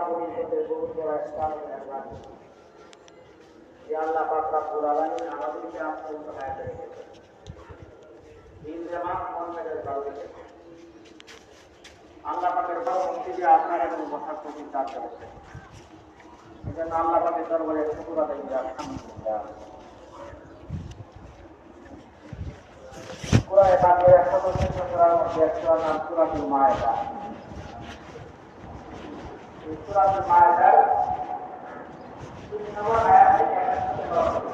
ভবিষ্যতের বহুত বড় স্থান রাখবে। আল্লাহ পাক রব্বুল আলামিন আমাদেরকে আপনার সহায় করে দিয়েছেন। দিন জামাত মন মেজাজ ভালো রেখেছে। আল্লাহ পাকের বরকতে যে আপনার এবং বসার তৌফিক দান করেছেন। এজন্য আল্লাহ পাকের দরবারে শুকর আদায় করি আলহামদুলিল্লাহ। সূরা বাকারার 125 সূরার মধ্যে একটা নাম সূরাতুল মায়েদা। এই সূরাতুল মায়েদার 3 নম্বর আয়াত থেকে 1 নম্বর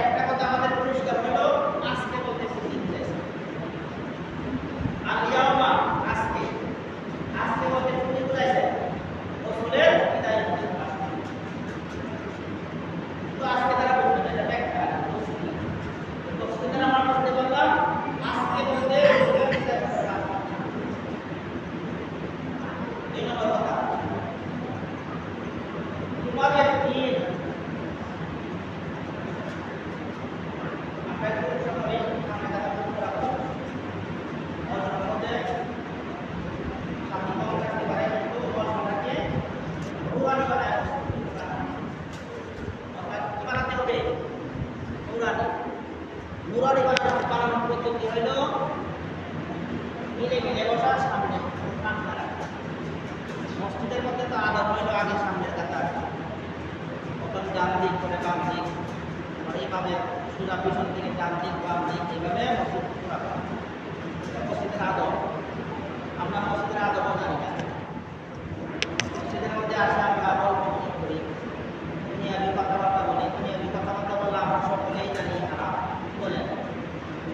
একটা কথা আমাদের পরিষ্কার হলো, আজকে বলতে নুরানি বানানোর পদ্ধতি হইল মিলে মিলে বসা, সামনে সামনে রাখা। মসজিদের মধ্যে তো আদব হইল আগে সামনের কাতার, তখন ডান দিক করে বাম দিক, এইভাবে সুরা পিছন থেকে ডান দিক বাম দিক, এইভাবে মসজিদ পুরা করা। মসজিদের আদব আমরা মসজিদের আদবও জানি না। মসজিদের মধ্যে আসে আমরা গল্প করি, দুনিয়াবি কথাবার্তা বলি। দুনিয়াবি কথাবার্তা বললে আমরা সকলেই জানি হারাম। কি বলেন?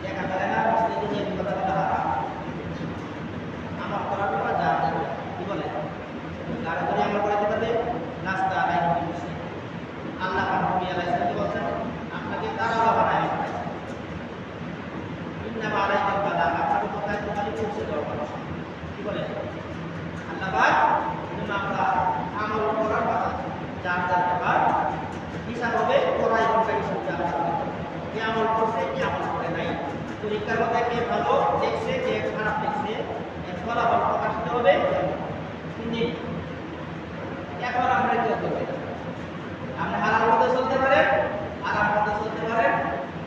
দেখা যায় না মসজিদে দুনিয়াবি কথা বলা হারাম। আমার করার পর যা যাবে কি বলে গাড়ি ধরে আমরা করাতে পারবে নাস্তা আদায় করতে। আল্লাহ নবী আলাইহিস সালাম বলেন আপনাকে দাঁড়াওয়া বানায় ইন্না আলাইকা বালাগ, আপনার কথায় তো খালি পৌঁছে দেওয়া মানুষ। কি বলে আল্লাহ পাক যেন আমরা আমল করার কথা যার যার ব্যাপার হিসাব হবে, করাই ঘন্টা হিসাব যার কি আমল করছে কি আমল করে নাই, পরীক্ষার মধ্যে কে ভালো দেখছে কে খারাপ দেখছে, এর ফলাফল প্রকাশিত হবে। কিন্তু এখন আমরা কি করতে আপনি হালাল পথে চলতে পারেন, হারাম পথে চলতে পারেন,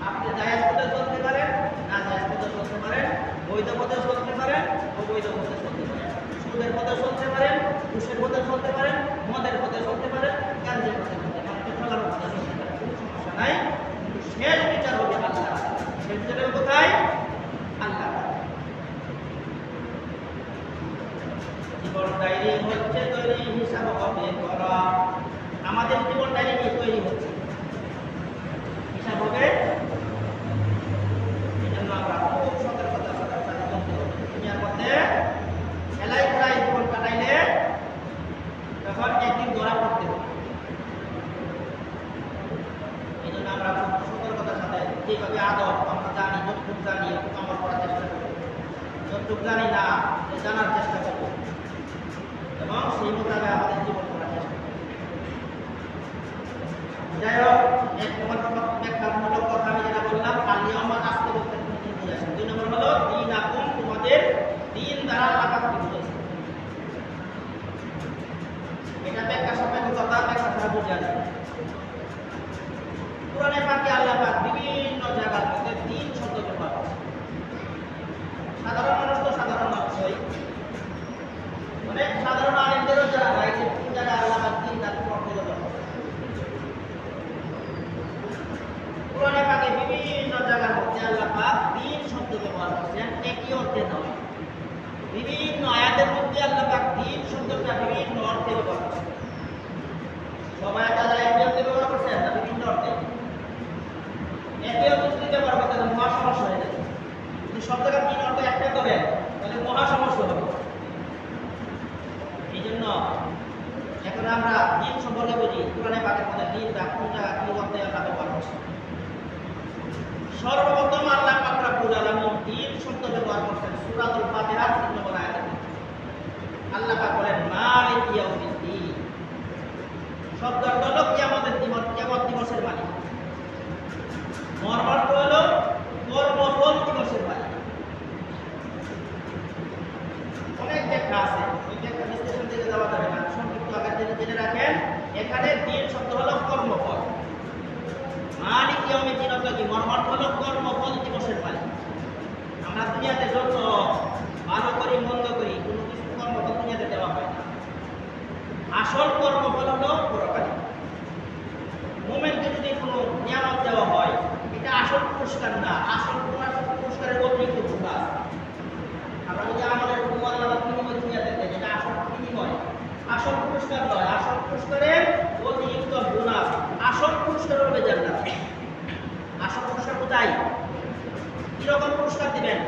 আপনি জায়েজ পথে চলতে পারেন, না জায়েজ পথে চলতে পারেন, বৈধ পথে চলতে পারেন, অবৈধ পথে চলতে পারেন, সুদের পথে চলতে পারেন, ঘুষের পথে চলতে পারেন, মদের পথে চলতে পারেন, গাঞ্জের পথে চলতে পারেন, পেট্রোলের পথে চলতে পারেন, কোনো সমস্যা নাই। শেষ বিচার হবে আল্লাহ। শেষ বিচার কোথায়? আল্লাহ। জীবন ডায়েরি হচ্ছে তৈরি, হিসাব হবে করা। আমাদের জীবন ডায়েরি কি তৈরি হচ্ছে, হিসাব হবে। এই জন্য আমরা খুব সতর্কতার সাথে চলতে হবে। দুনিয়ার মধ্যে খেলায় খেলায় জীবন কাটাইলে তখন একদিন ধরা পড়তে হবে। এই জন্য আমরা খুব সতর্কতার সাথে যেভাবে আদব আমরা জানি, যতটুকু জানি একটু আমল করার চেষ্টা করব, যতটুকু জানি না জানার চেষ্টা করব এবং সেই মোতাবেক আমাদের জীবন করার চেষ্টা করব। যাই হোক, এক নম্বর ব্যাখ্যামূলক কথা আমি যেটা বললাম, আলিয়ামা আজকে বলতে তুমি নিয়ে আসেন। 2 নম্বর হলো দিন আকুম, তোমাদের দিন দ্বারা আল্লাহ পাক বুঝাইছে। এটা ব্যাখ্যা সাপেক্ষ কথা, ব্যাখ্যা ছাড়া বোঝা যায়। কোরআনে পাকে আল্লাহ পাক বিভিন্ন জায়গার মধ্যে দিন শব্দ ব্যবহার করেছে। সাধারণ মানুষ তো সাধারণ মানুষই, অনেক সাধারণ আলেমদেরও যারা রয়েছে কোন জায়গায় আল্লাহ পাক দিন তার অর্থ ব্যবহার করেছে। কোরআনে পাকে বিভিন্ন জায়গার মধ্যে আল্লাহ পাক দিন শব্দ ব্যবহার করেছেন, একই অর্থে নয়। বিভিন্ন আয়াতের মধ্যে আল্লাহ পাক দিন শব্দটা বিভিন্ন অর্থে ব্যবহার করেছেন। সব আয়াত আল্লাহ একই অর্থে ব্যবহার করেছেন না বিভিন্ন অর্থে? একই অর্থে যদি ব্যবহার করতে তাহলে মহা সমস্যা হয়ে যাবে। যদি শব্দটা তিন অর্থ একটা করেন তাহলে মহা সমস্যা হবে। এই জন্য এখন আমরা দিন সম্পর্কে বুঝি। কোরআনে পাকের মধ্যে দিন কোন জায়গা কি অর্থে আল্লাহ ব্যবহার করছেন। সর্বপ্রথম আল্লাহ পাক রব্বুল আলামিন দিন শব্দ ব্যবহার করছেন সূরাতুল ফাতিহার 3 নম্বর আয়াতে। আল্লাহ পাক বলেন মালিক ইয়াউমিদ্দিন, শব্দটা হলো কিয়ামতের দিন, কিয়ামত দিবসের মালিক। মর্মার্থ হলো কর্মফল দিবসের মালিক। অনেক ব্যাখ্যা আছে, ওই ব্যাখ্যা বিশ্লেষণ থেকে যাওয়া যাবে না, সংক্ষিপ্ত আকারে জেনে রাখেন। এখানে দিন শব্দ হলো কর্মফল, মালিক ইয়াউমিদ্দিন অর্থ কি? মর্মার্থ হলো কর্মফল দিবসের মালিক। আমরা দুনিয়াতে যত ভালো করি মন্দ করি কোনো কিছু কর্মফল দুনিয়াতে দেওয়া হয় না। আসল কর্মফল হলো পরকালীন। মুমিনকে যদি কোনো নিয়ামত দেওয়া হয় এটা আসল পুরস্কার না, আসল পুরস্কারের অতিরিক্ত বোনাস। আমরা যদি আমাদের আল্লাহ বিনিময় দুনিয়াতে দেয় এটা আসল বিনিময়, আসল পুরস্কার নয়। আসল পুরস্কারের অতিরিক্ত বোনাস, আসল পুরস্কার হবে জান্নাত। আসল পুরস্কার কোথায়? কিরকম পুরস্কার দিবেন?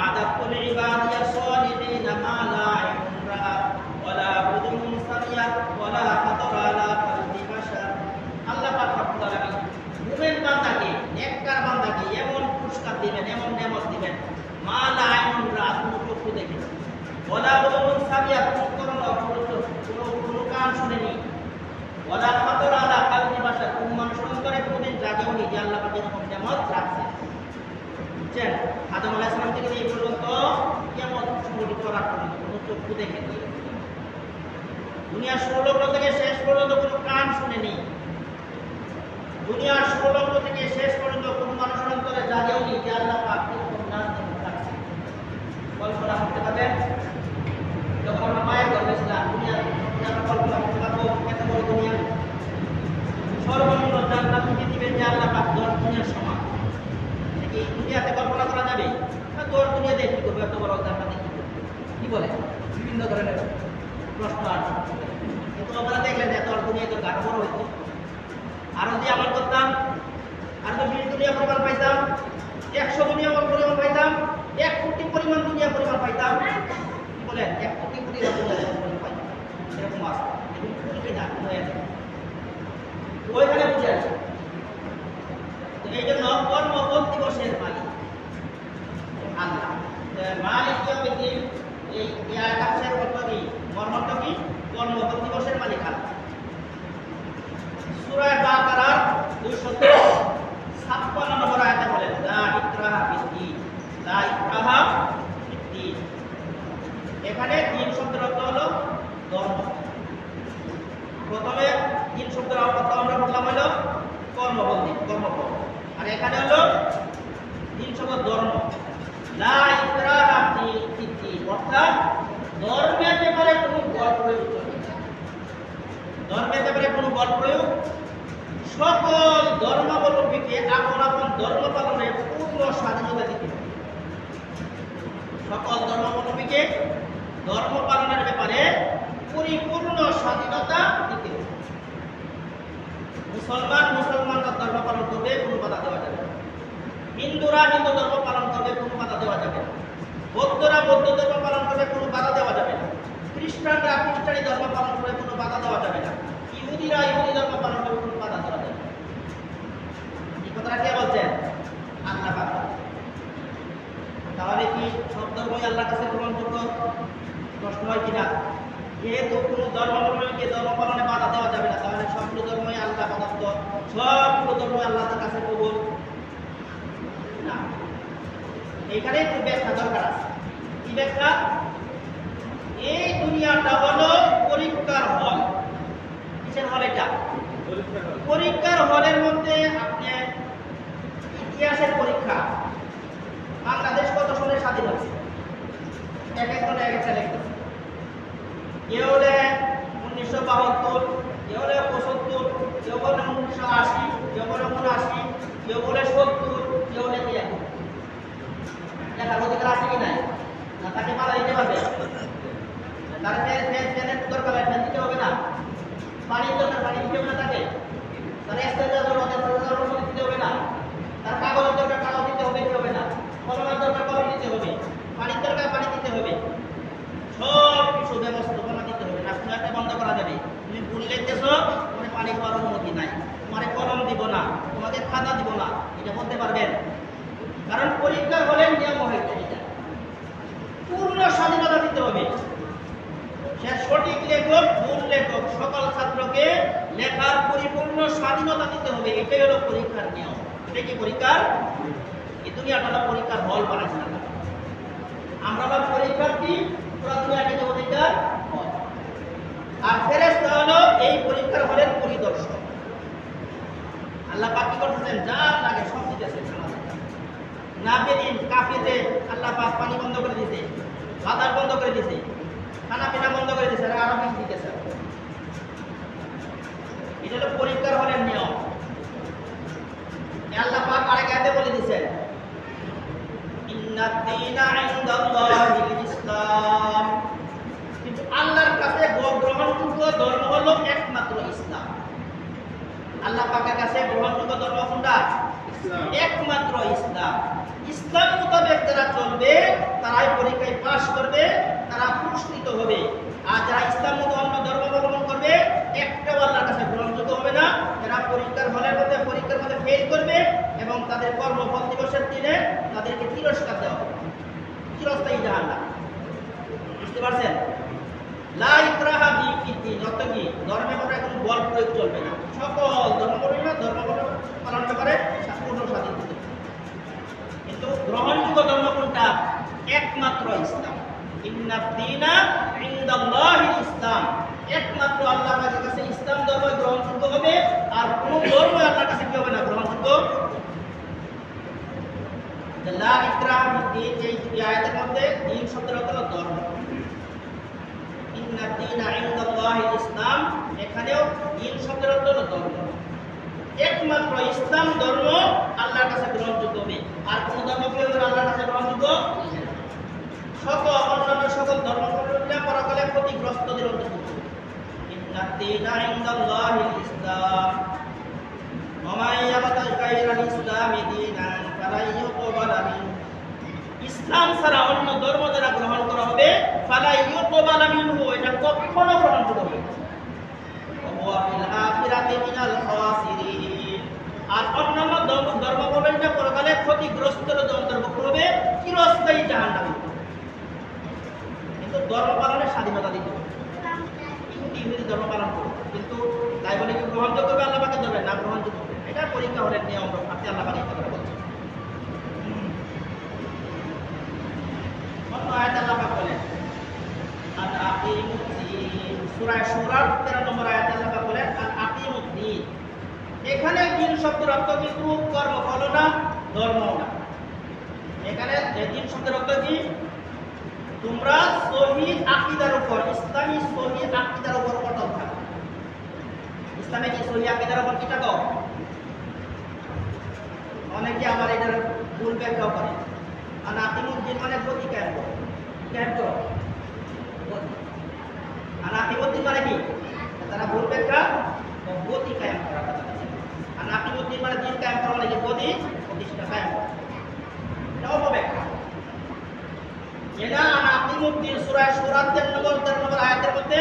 আদাতুল ইবাদিয়া সালিহিনা মা লা ইমরা ওয়ালা বুদুন সামিয়া ওয়ালা খাতারা আলা কলবি বাশার। আল্লাহ পাক রব্বুল আলামিন মুমিন বান্দাকে, নেককার বান্দাকে এমন পুরস্কার দিবেন, এমন নেয়ামত দিবেন মা লা ইমরা, কোনো চক্ষু দেখে, ওয়ালা বুদুন সামিয়া, কোনো কান শুনেনি, ওয়ালা খাতারা আলা কলবি বাশার, কোন মানুষের অন্তরে কোনদিন জাগেওনি যে আল্লাহ পাক এরকম নেয়ামত রাখছে। বুঝছেন? আদম আলাইহিস সালাম থেকে এই পর্যন্ত কিয়ামত সংঘটিত করার পর্যন্ত কোনো চক্ষু দেখেনি, দুনিয়ার ষোলগ্ন থেকে শেষ পর্যন্ত কোনো কান শুনেনি, দুনিয়ার ষোলগ্ন থেকে শেষ পর্যন্ত কোনো মানুষের অন্তরে জাগে দুনিয়াতে কল্পনা করা যাবে? তোর দুনিয়াতে কি করবে, এত বড় জান্নাতে কি বলে বিভিন্ন ধরনের প্রশ্ন আসে। কিন্তু আমরা দেখলেন যে তোর দুনিয়া তো গাঢ় বড় হইতো, আর যদি আমল করতাম আর তো 20 দুনিয়া পরিমাণ পাইতাম, 100 দুনিয়া পরিমাণ পাইতাম, 1 কোটি পরিমাণ দুনিয়া পরিমাণ পাইতাম। কি বলেন 1 কোটি পরিমাণ পাইতাম, এরকম আছে। এরকম কি না হয়ে যায় ওইখানে বুঝে আসে। তো এই জন্য কর্মবল দিবসের মালিক আল্লাহ। মালিক ইয়াউমিদ্দিন, এই আয়াতের অর্থ কি, মর্মটা কি? কর্মবল দিবসের মালিক আল্লাহ। সূরা বাকারার 256 নম্বর আয়াতে বলেন লা ইকরাহা ফিদ্দীন, লা ইকরাহা ফিদ্দীন। এখানে দিন শব্দের অর্থ হলো ধর্ম। প্রথমে দিন শব্দের অর্থ আমরা বললাম হলো কর্মবল, কর্মফল। আর এখানে হলো দিন শব্দ ধর্ম। লা ইকরাহা ফিদ্দীন অর্থাৎ ধর্মের ব্যাপারে কোনো বল প্রয়োগ চলবে না। ধর্মের ব্যাপারে কোনো বল প্রয়োগ, সকল ধর্মাবলম্বীকে আপন আপন ধর্ম পালনের পূর্ণ স্বাধীনতা দিতে হবে। সকল ধর্মাবলম্বীকে ধর্ম পালনের ব্যাপারে পরিপূর্ণ স্বাধীনতা দিতে হবে। মুসলমানরা ধর্ম পালন করবে, কোনো বাধা দেওয়া যাবে না। হিন্দুরা হিন্দু ধর্ম পালন করবে, কোনো বাধা দেওয়া যাবে না। বৌদ্ধরা বৌদ্ধ ধর্ম পালন করবে, কোনো বাধা দেওয়া যাবে না। খ্রিস্টানরা খ্রিস্টানি ধর্ম পালন করবে, কোনো বাধা দেওয়া যাবে না। ইহুদিরা ইহুদি ধর্ম পালন করবে, কোনো বাধা দেওয়া যাবে না। এই কথাটা কে বলছেন? আল্লাহ পাক। তাহলে কি সব ধর্মই আল্লাহর কাছে গ্রহণযোগ্য? প্রশ্ন হয় কিনা? যেহেতু কোনো ধর্মাবলম্বীকে ধর্ম পালনে বাধা দেওয়া যাবে না, তাহলে সবগুলো ধর্মই আল্লাহ প্রদত্ত, সবগুলো ধর্ম আল্লাহর কাছে কবুল না। এইখানে একটু ব্যাখ্যা দরকার আছে। কি ব্যাখ্যা? এই দুনিয়াটা হলো পরীক্ষার হল। কিসের হল এটা? পরীক্ষার হলের মধ্যে আপনি ইতিহাসের পরীক্ষা। বাংলাদেশ কত সালে স্বাধীন হয়েছে? এক এক জনে এক একটা লিখতেছে। কেউ বলে 1972, কেউ বলে 75, কেউ বলে 1980, কেউ বলে 79, কেউ বলে 70, কেউ বলে 73। লেখার অধিকার আছে কি নাই? না তাকে মারা দিতে পারবে? তার ফ্যানের দরকার, ফ্যান দিতে হবে না? পানির দরকার, পানি দিতে হবে না তাকে? তার এক্সটেন্ডার দিতে হবে না? তার কাগজের দরকার, কাগজ দিতে হবে কি হবে না? কলমের দরকার, কলম দিতে হবে। পানির দরকার, পানি দিতে হবে। সব কিছু ব্যবস্থাপনা দিতে হবে। না একটা বন্ধ করা যাবে। তুমি ভুল লিখতেছো, তোমার পানি খাওয়ার অনুমতি নাই, তোমার কলম দিব না, তোমাকে খাতা দিব না, এটা বলতে পারবেন? কারণ পরীক্ষা হলে নিয়ম হয়েছে এটা, পূর্ণ স্বাধীনতা দিতে হবে। সে সঠিক লেখক, ভুল লেখক, সকল ছাত্রকে লেখার পরিপূর্ণ স্বাধীনতা দিতে হবে। এটাই হলো পরীক্ষার নিয়ম। এটা কি পরীক্ষার? এই দুনিয়াটা হলো পরীক্ষার হল বানাইছে না। আমরা হলো পরীক্ষার্থী, পুরো দুনিয়াটাকে অধিকার হল। আর ফেরেশতা হলো এই পরীক্ষার হলের পরিদর্শক। আল্লাহ পাক কি করতেছেন? যা লাগে সব দিতেছেন। নাবেদিন কাফিরদের আল্লাহ পাক পানি বন্ধ করে দিয়েছে, বাজার বন্ধ করে দিয়েছে, খানা পিনা বন্ধ করে দিয়েছে, আর আরো কিছু দিতেছে। এটা হলো পরীক্ষার হলের নিয়ম। আল্লাহ পাক আরেক আয়াতে বলে দিয়েছেন ইন্নাদ দীনা ইনদাল্লাহিল ইসলাম। কিন্তু আল্লাহর কাছে গ্রহণযোগ্য ধর্ম হলো একমাত্র ইসলাম। আল্লাহ পাকের কাছে গ্রহণযোগ্য ধর্ম কোনটা? একমাত্র ইসলাম। ইসলাম মোতাবেক যারা চলবে তারাই পরীক্ষায় পাশ করবে, তারা পুরস্কৃত হবে। আর যারা ইসলাম মতো অন্য ধর্ম অবলম্বন করবে একটাও আল্লাহর কাছে গ্রহণযোগ্য হবে না। এরা পরীক্ষার মধ্যে ফেল করবে এবং তাদের কর্মফল দিবসের দিনে তাদেরকে তিরস্কার দেওয়া হবে, চিরস্থায়ী জাহান্নাম। বুঝতে পারছেন? লা ইকরাহা ফিদ্দীন অর্থ কি? ধর্মের ব্যাপারে কোনো বল প্রয়োগ চলবে না। সকল ধর্মাবলম্বীরা ধর্ম পালন করে পূর্ণ স্বাধীনতা। কিন্তু গ্রহণযোগ্য ধর্ম কোনটা? একমাত্র ইসলাম। ইন্নাদ দীনা ইনদাল্লাহিল ইসলাম। একমাত্র আল্লাহর কাছে ইসলাম ধর্ম গ্রহণযোগ্য হবে, আর কোন ধর্ম আল্লাহর কাছে কি হবে না? গ্রহণযোগ্য। লা ইকরাহা ফিদ্দীন, এই আয়াতের মধ্যে দ্বীন শব্দের অর্থ হলো ধর্ম। ইন্নাদ দীনা ইনদাল্লাহিল ইসলাম, এখানেও দ্বীন শব্দের অর্থ হলো ধর্ম। একমাত্র ইসলাম ধর্ম আল্লাহর কাছে গ্রহণযোগ্য হবে, আর কোন ধর্ম ইন্নাদ-দীনা ইনদাল্লাহিল ইসলাম ওয়া মান ইয়াবতাগি গায়রাল ইসলামি দীনান ফালান ইউকবালা মিনহু। ইসলাম ছাড়া অন্য ধর্ম যারা গ্রহণ করা হবে ফালান ইউকবালা মিনহু, এটা কখনো গ্রহণ করা হবে না। ওয়া হুয়া ফিল আখিরাতি মিনাল খাসিরিন, আর অন্যান্য ধর্মাবলম্বীরা পরকালে ক্ষতিগ্রস্তর অন্তর্ভুক্ত হবে, চিরস্থায়ী জাহান্নামে। কিন্তু ধর্ম পালনের স্বাধীনতা দিতে হবে। ইহুদি ধর্ম পালন করবে, কিন্তু তাই বলে কি গ্রহণযোগ্য হবে আল্লাহ পাকে ধরবে না, গ্রহণযোগ্য হবে। এটা পরীক্ষা হলের নিয়ম, আপনি আল্লাহ পাকে কথা বলছেন। অন্য আয়াত আল্লাহ পাক বলেন আন আকিমুদ্দিন, সূরা সূরা 13 নম্বর আয়াতে আল্লাহ পাক বলেন আন আকিমুদ্দিন। এখানে দিন শব্দের অর্থ কিন্তু কর্মফল না, ধর্ম না। এখানে দিন শব্দের অর্থ কি? তোমরা সহিহ আকীদার উপর, ইসলামী সহিহ আকীদার উপর অটল থাকো। ইসলামে কি সহিহ আকীদার উপর কি থাকো? অনেকে আবার এটার ভুল ব্যাখ্যা করে। আর আকিমুদ্দিন মানে গতি কায়েম করো, কায়েম করো গতি। আর আকিমুদ্দিন মানে কি? তারা ভুল ব্যাখ্যা, গতি কায়েম করা। আর আকিমুদ্দিন মানে দিন কায়েম করা মানে কি? গতি প্রতিষ্ঠা কায়েম করা। এটাও ব্যাখ্যা। এটা আকিমুদ্দিন সূরা সূরা 13 নম্বর আয়াতের মধ্যে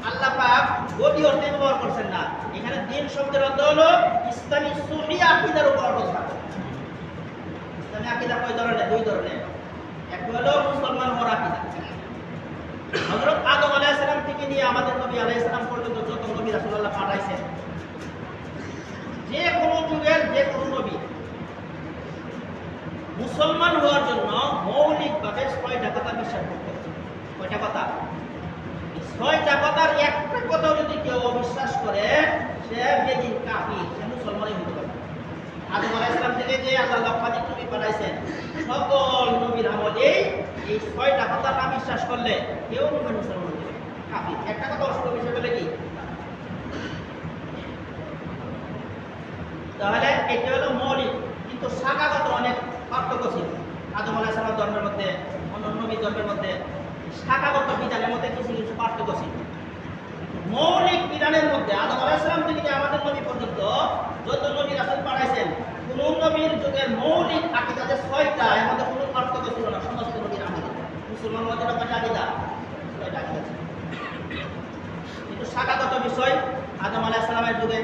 আল্লাহ পাক গতি অর্থে ব্যবহার করছেন না। এখানে দিন শব্দের অর্থ হলো ইসলামী সহিহ আকীদার উপর অটল থাকা। ইসলামী আকীদা কয় ধরনের? দুই ধরনের। একটা হলো মুসলমান হওয়ার আকীদা। হযরত আদম আলাইহিস সালাম থেকে নিয়ে আমাদের নবী আলাইহিস সালাম পর্যন্ত যত নবী রাসূলুল্লাহ পাঠাইছেন, যে কোনো যুগের যে কোনো নবী মুসলমান হওয়ার জন্য মৌলিকভাবে 6টা কথা বিশ্বাস করতে হবে। কয়টা কথা? 6টা কথার একটা কথা যদি কেউ অবিশ্বাস করে সে বেদিন কাফির, সে মুসলমানই হতে পারে। আদম আলাইহিস সালাম থেকে যে আল্লাহ লক্ষাধিক নবী পাঠাইছেন, সকল নবীর আমলেই এই 6টা কথা না বিশ্বাস করলে কেউ মুসলমান হতে পারে, কাফির। একটা কথা অসুস্থ বিষয় বলে কি? তাহলে এটা হলো মৌলিক, কিন্তু শাখাগত অনেক পার্থক্য ছিল। আদম আলাইহিস সালাম ধর্মের মধ্যে, অন্য নবী ধর্মের মধ্যে শাখাগত বিধানের মধ্যে কিছু কিছু পার্থক্য ছিল। মৌলিক বিধানের মধ্যে আদম আলাইহিস সালাম থেকে আমাদের নবী পর্যন্ত যত নবী রাসূল পাঠাইছেন, কোন নবীর যুগের মৌলিক আকীদা যে 6টা, এর মধ্যে কোনো পার্থক্য ছিল না। সমস্ত নবীর আকীদা, মুসলমান হওয়ার জন্য কয়টা আকীদা? 6টা আকীদা ছিল। কিন্তু শাখাগত বিষয় আদম আলাইহিস সালামের যুগে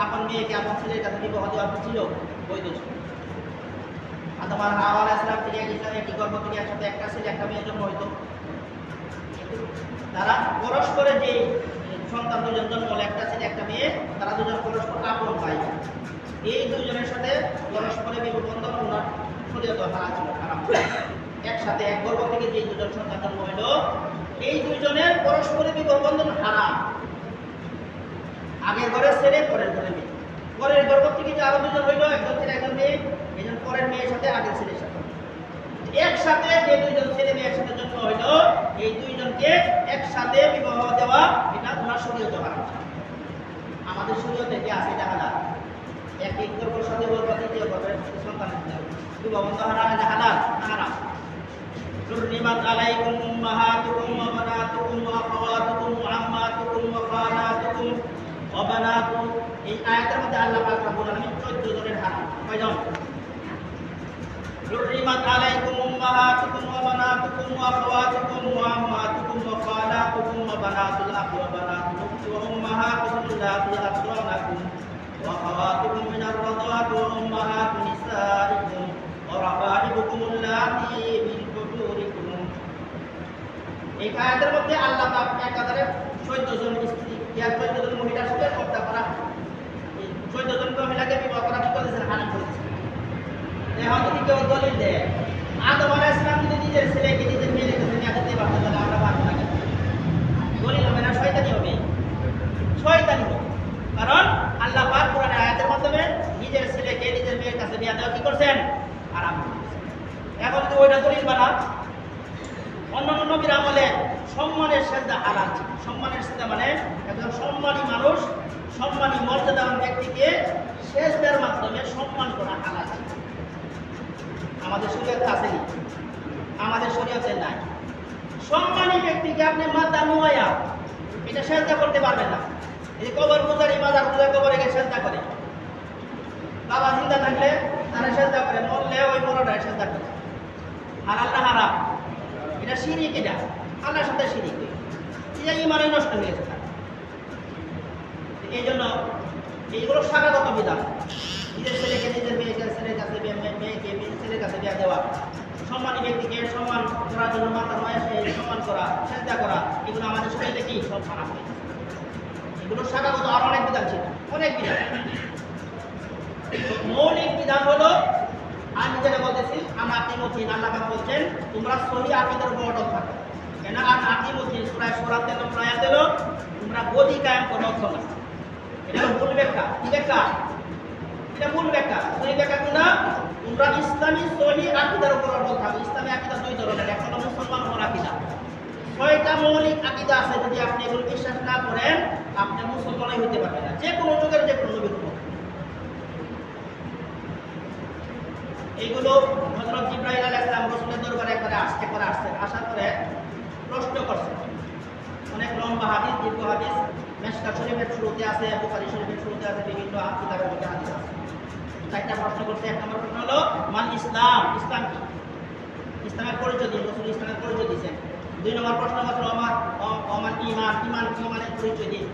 আপন মেয়েকে আপন ছেলের কাছে বিবাহ দেওয়া ছিল, বৈধ ছিল। আদম আর হাওয়া আলাইহিস সালাম থেকে একই গর্ভ থেকে একসাথে একটা ছেলে একটা মেয়ের জন্ম হইতো। তারা পরস্পরের যে সন্তান দুজন জন্ম হলো, একটা ছেলে একটা মেয়ে, তারা দুজন পরস্পর আপন ভাই। এই দুজনের সাথে পরস্পরের বিবাহ বন্ধন ওনার শরীয়তে হারাম ছিল, হারাম। একসাথে এক গর্ভ থেকে যে দুজন সন্তান জন্ম হইল, এই দুইজনের পরস্পরের বিবাহ বন্ধন হারাম। আগের ঘরের ছেলে, পরের ঘরের মেয়ে। পরের গর্ভ থেকে যে আরো দুজন হইল, একজন ছেলে একজন মেয়ে, এই জন্য পরের মেয়ের সাথে আগের ছেলের সাথে একসাথে যে দুইজন ছেলে মেয়ে একসাথে জন্ম হইল, এই দুইজনকে একসাথে বিবাহ দেওয়া এটা ওনার শরীয়তে হারাম। আমাদের শরীয়তে কি আছে? এটা হালাল। একই গর্ভের সাথে দ্বিতীয় গর্ভের সন্তান বিবাহ বন্ধ হারাম, এটা হালাল না হারাম? حرمت عليكم أمهاتكم وبناتكم وأخواتكم وعماتكم وخالاتكم وبناتكم। এই আয়াতের মধ্যে আল্লাহ পাক রব্বুল আলামিন 14 জনের হারাম। কয়জন? حرمت عليكم أمهاتكم وبناتكم وأخواتكم وعماتكم وخالاتكم وبنات الأخ وبنات الأخت وأمهاتكم اللاتي أرضعنكم وأخواتكم من الرضاعة وأمهات نسائكم وربائبكم اللاتي من حجوركم। এই আয়াতের মধ্যে আল্লাহ পাক একাধারে 14 জন স্ত্রী, 14 জন মহিলার সাথে পর্দা করা, 14 জন মহিলাকে বিবাহ করা কি করেছেন? হারাম করেছেন। এখন যদি কেউ দলিল দেয় আদম আলাইহিস সালাম যদি নিজের ছেলেকে নিজের মেয়ের কাছে নিয়ে আসতে পারতেন, তাহলে আমরা পারবো না। দলিল হবে না, শয়তানি হবে, শয়তানি হবে। কারণ আল্লাহ পাক কোরআনের আয়াতের মাধ্যমে নিজের ছেলেকে নিজের মেয়ের কাছে নিয়ে দেওয়া কি করছেন? হারাম করেছেন। এখন যদি ওইটা দলিল বানা, অন্যান্য নবীর আমলে সম্মানের সেজদা হালাল ছিল। সম্মানের সেজদা মানে একজন সম্মানী মানুষ, সম্মানী মর্যাদাবান ব্যক্তিকে সেজদার মাধ্যমে সম্মান করা হালাল ছিল। আমাদের শরীয়তে আসেনি, আমাদের শরীয়তে নাই। সম্মানী ব্যক্তিকে আপনি মাথা নোয়া এটা সেজদা করতে পারবে না। এই কবর পূজারি মাজার পূজা কবরে গিয়ে সেজদা করে, বাবা জিন্দা থাকলে তারা সেজদা করে, মরলে ওই মরণে সেজদা করে। আর আল্লাহ হারাম, এটা শিরিক, এটা আল্লাহর সাথে শিরিক, এটা ইমানে নষ্ট হয়ে গেছে। এই জন্য এইগুলো শাখাগত বিধান, নিজের ছেলেকে নিজের মেয়েকে ছেলের কাছে, মেয়েকে ছেলের কাছে বিয়ে দেওয়া, সম্মানী ব্যক্তিকে সম্মান করার জন্য মাথার বয়সে সম্মান করা, চেষ্টা করা, এগুলো আমাদের শরীরে কি সব মানা হয়। এগুলো শাখাগত আর অনেক বিধান ছিল, অনেক বিধান। মৌলিক বিধান হলো আমি যেটা বলতেছি, আনাকিমুদ্দিন, আল্লাহ পাক বলছেন তোমরা সহি আকীদার উপর অটল থাকো। কেন আনাকিমুদ্দিন সূরা সূরাতে নম্বর আয়াত হলো তোমরা গদি কায়েম করো, অটল থাকো। এটা মূল ব্যাখ্যা। কি ব্যাখ্যা? এটা মূল ব্যাখ্যা। সহি ব্যাখ্যা কোনটা? তোমরা ইসলামী সহি আকীদার উপর অটল থাকো। ইসলামী আকীদা দুই ধরনের, একটা হলো মুসলমান হওয়ার আকীদা। 6টা মৌলিক আকীদা আছে, যদি আপনি এগুলো বিশ্বাস না করেন আপনি মুসলমানই হতে পারবেন না, যে কোনো যুগের যে কোনো নবীর উপর। এইগুলো হযরত জিবরাইল আলাইহিস সালাম রাসূলের দরবারে একবার আসছেন, আসার পরে প্রশ্ন করছেন। অনেক লম্বা হাদিস, দীর্ঘ হাদিস, মিশকাত শরীফের শুরুতে আছে, বুখারী শরীফের শুরুতে আছে, বিভিন্ন কিতাবের মধ্যে হাদিস আছে। 4টা প্রশ্ন করতে। এক নম্বর প্রশ্ন হলো মান ইসলাম, ইসলাম কি? ইসলামের পরিচয় দিন, রাসূল ইসলামের পরিচয় দিয়েছেন। 2 নম্বর প্রশ্ন হলো আমার ঈমান, ঈমান কি? ঈমানের পরিচয় দিন।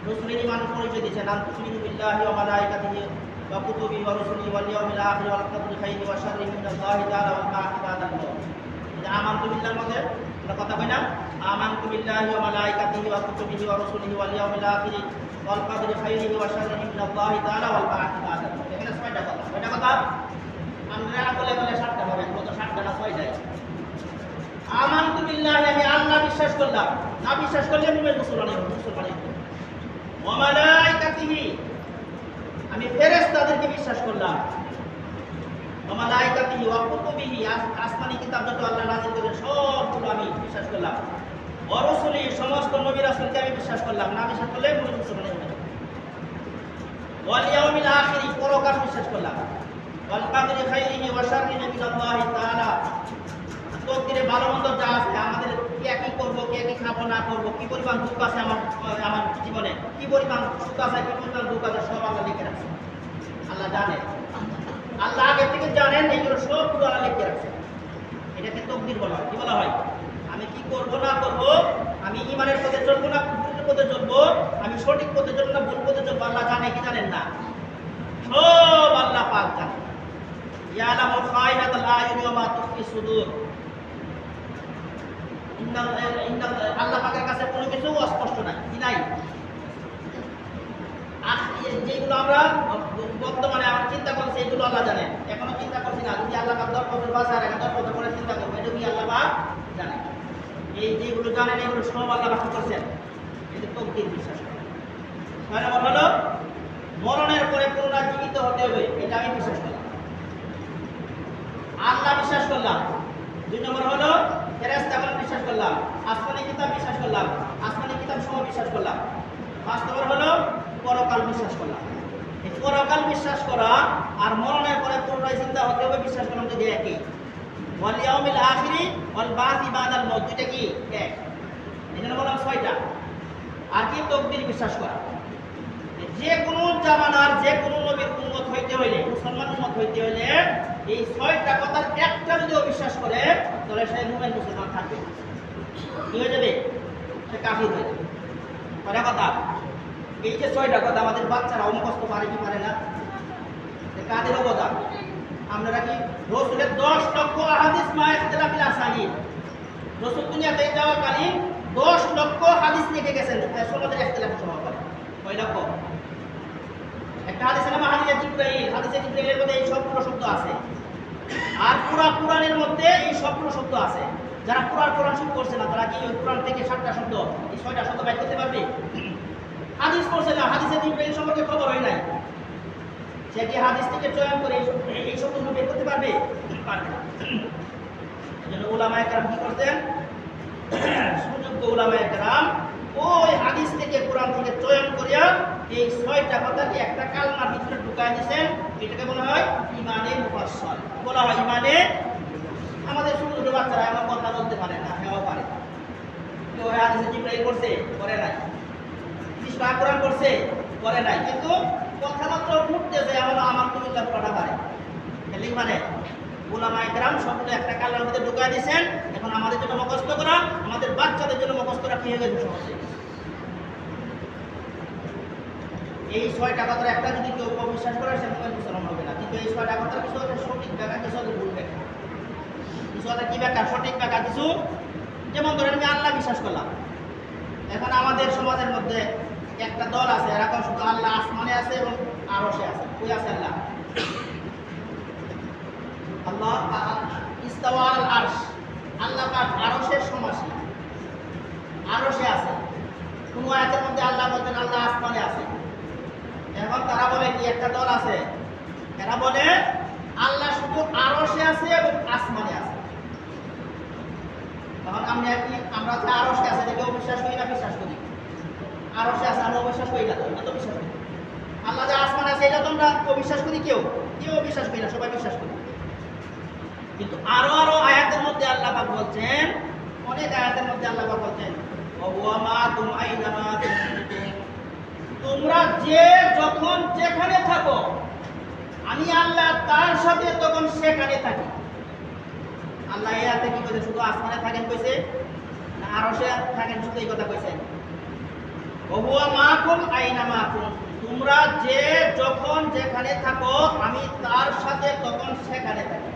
রাসূলের ঈমানের পরিচয় দিয়েছেন, আন তুমিনু বিল্লাহি ওয়া মালাইকাতিহি ওয়া কুতুবিহি ওয়া রুসুলিহি ওয়াল ইয়াউমিল আখির ওয়াল কদরি খাইরি ওয়া শাররি মিনাল্লাহি তাআলা ওয়া মা ইবাদাত আল্লাহ। এটা আমানতু বিল্লাহর মধ্যে আমরা কথা কই না, আমানতু বিল্লাহি ওয়া মালাইকাতিহি ওয়া কুতুবিহি ওয়া রুসুলিহি ওয়াল ইয়াউমিল আখির ওয়াল কদরি খাইরিহি ওয়া শাররিহি মিনাল্লাহি তাআলা ওয়াল মা ইবাদাত আল্লাহ। এখানে 6টা কথা। কয়টা কথা? আমরা বলে 7টা হবে, কত 7টা না 6টাই। আমানতু বিল্লাহি, আমি আল্লাহ বিশ্বাস করলাম, না বিশ্বাস করলে মুমিন মুসলমান হবে। ওয়া মালাইকাতিহি, আমি ফেরেশতাদেরকে বিশ্বাস করলাম। ওয়া মালাইকাতিহি ওয়া কুতুবিহি, আসমানি কিতাব যত আল্লাহ নাযিল করেন সবগুলো আমি বিশ্বাস করলাম। ওয়া রাসূলিহি, সমস্ত নবী রাসূলকে আমি বিশ্বাস করলাম, না বিশ্বাস করলে মুমিন মুসলমান হবে। ওয়াল ইয়াউমিল আখির, পরকাল বিশ্বাস করলাম। ওয়াল কদরি খাইরিহি ওয়া শাররিহি মিনাল্লাহি তাআলা, তকদিরে ভালো মন্দ যা আছে, আমাদের কে কি করবো, কে কি খাবো না করবো, কি পরিমাণ দুঃখ আছে আমার জীবনে, কি পরিমাণ সুখ আছে, কি পরিমাণ দুঃখ আছে, সব আল্লাহ লিখে রাখছে। আল্লাহ জানেন, আল্লাহ আগে থেকে জানেন, এইগুলো সবগুলো আল্লাহ লিখে রাখছে। এটাকে তকদির বলা হয়। কি বলা হয়? আমি কি করবো না করবো, আমি ঈমানের পথে চলবো না ভুলের পথে চলবো, আমি সঠিক পথে চলবো না ভুল পথে চলবো, আল্লাহ জানে কি জানেন না? সব আল্লাহ পাক জানেন। ইয়ালামু খায়িনাতাল আয়ুনি ওয়া মা তুখফি সুদূর। আল্লাহ পাকের কাছে কোনো কিছু অস্পষ্ট নাই, কি নাই? যেগুলো আমরা বর্তমানে আমরা চিন্তা করছি এগুলো আল্লাহ জানেন, এখনো চিন্তা করছি না। যদি আল্লাহ পাক 10 বছর বাঁচায় রাখেন, 10 বছর পরে চিন্তা করবো, এটা কি আল্লাহ পাক জানেন। এই যেগুলো জানেন এগুলো সব আল্লাহ পাক করছেন, এটা তকদীর বিশ্বাস করা। 6 নম্বর হলো মরণের পরে পুনরায় জীবিত হতে হবে, এটা আমি বিশ্বাস করলাম, আল্লাহ বিশ্বাস করলাম। 2 নম্বর হলো ফেরেশতাগণ বিশ্বাস করলাম, আসমানি কিতাব বিশ্বাস করলাম, আসমানি কিতাব সহ বিশ্বাস করলাম। 5 নম্বর হলো পরকাল বিশ্বাস করলাম। এই পরকাল বিশ্বাস করা আর মরণের পরে পুনরায় জিন্দা হতে হবে বিশ্বাস করলাম, যদি একই। ওয়াল ইয়াউমিল আখিরি ওয়াল বাসি বাদাল মউত, দুইটা কি এক? এখানে বললাম 6টা। আর কি? তকদীর বিশ্বাস করা। যে কোনো জামানার যে কোনো নবীর উম্মত হইতে হইলে, মুসলমান উম্মত হইতে হইলে এই 6টা কথার একটা যদি বিশ্বাস করে তাহলে সে মুমিন মুসলমান থাকবে। কি হয়ে যাবে? সে কাফির হয়ে যাবে। কয়টা কথা? এই যে 6টা কথা আমাদের বাচ্চারা মুখস্থ পারে কি পারে না? কাদের অবদান? আমরা কি রাসূলের 10 লক্ষ হাদিস মা ইখতিলাফিল আসানিদ, রাসূল দুনিয়াতে যাওয়াকালীন 10 লক্ষ হাদিস লিখে গেছেন সনদের ইখতিলাফ সহকারে। কয় লক্ষ? একটা হাদিসের নাম হাদিসে জিবরাইল, হাদিসে জিবরাইলের মধ্যে এই সবগুলো শব্দ আছে, আর পুরা কোরআনের মধ্যে এই সবগুলো শব্দ আছে। যারা কোরআন শুরু করছে না তারা কি ওই কোরআন থেকে 7টা শব্দ, এই 6টা শব্দ বাইর করতে পারবে? হাদিস পড়ছে না, হাদিসে জিবরাইল সম্পর্কে খবর হয় নাই, সে কি হাদিস থেকে চয়ন করে এই শব্দগুলো বের করতে পারবে? পারবে না। এজন্য উলামায়ে কেরাম কি করতেন? সুযোগ্য উলামায়ে কেরাম ওই হাদিস থেকে কোরআন থেকে চয়ন করিয়া এই 6টা কথাকে একটা কালমার ভিতরে ঢুকায় দিয়েছেন। এটাকে বলা হয় ইমানে মুফাসসাল। বলা হয় ইমানে। আমাদের ছোট বাচ্চারা এমন কথা বলতে পারে না, হেও পারে। কেউ হাদিসে জিবরাইল করছে, করে নাই। রাগ কোরআন করছে করে নাই, কিন্তু কথামাত্র ফুটতেছে এমন আমার কুমিল্লা পড়া পারে হেলিং মানে ওলামায়ে কেরাম সবগুলো একটা কালার মধ্যে ঢুকাই দিয়েছেন। এখন আমাদের জন্য মুখস্থ করা, আমাদের বাচ্চাদের জন্য মুখস্থ করা কি হয়ে গেছে সহজে। এই 6টা কথার একটা যদি কেউ অবিশ্বাস করে সে মুসলমান হবে না, কিন্তু এই 6টা কথার কিছু একটা সঠিক ব্যাখ্যা, কিছু একটা ভুল ব্যাখ্যা, কিছু একটা কি ব্যাখ্যা সঠিক ব্যাখ্যা কিছু। যেমন ধরেন আমি আল্লাহ বিশ্বাস করলাম, এখন আমাদের সমাজের মধ্যে একটা দল আছে এরকম শুধু আল্লাহ আসমানে আছে এবং আরশে আছে। কই আছে আল্লাহ? আল্লাহ ইস্তাওয়া আল আরশ, আল্লাহ পাক আরশের সমাসী, আরশে আছে। কোন আয়াতের মধ্যে আল্লাহ বলতেন আল্লাহ আসমানে আছে। এখন তারা বলে কি একটা দল আছে, এরা বলে আল্লাহ শুধু আরশে আছে এবং আসমানে আছে। তখন আমরা যে আরশে আছে এটাকে অবিশ্বাস করি না বিশ্বাস করি? আরশে আছে আমরা অবিশ্বাস করি না, আমরা তো বিশ্বাস করি। আল্লাহ যে আসমানে আছে এটা তো আমরা অবিশ্বাস করি, কেউ অবিশ্বাস করি না, সবাই বিশ্বাস করি। কিন্তু আরো আয়াতের মধ্যে আল্লাহ পাক বলছেন, অনেক আয়াতের মধ্যে আল্লাহ পাক বলছেন তোমরা যে যখন যেখানে থাকো আমি আল্লাহ তার সাথে তখন সেখানে থাকি। আল্লাহ এই আয়াতে কি কইছে? শুধু আসমানে থাকেন কইছে না আরশে থাকেন শুধু এই কথা কইছে? ওহুয়া মাকুম আইনা মাকুম, তোমরা যে যখন যেখানে থাকো আমি তার সাথে তখন সেখানে থাকি।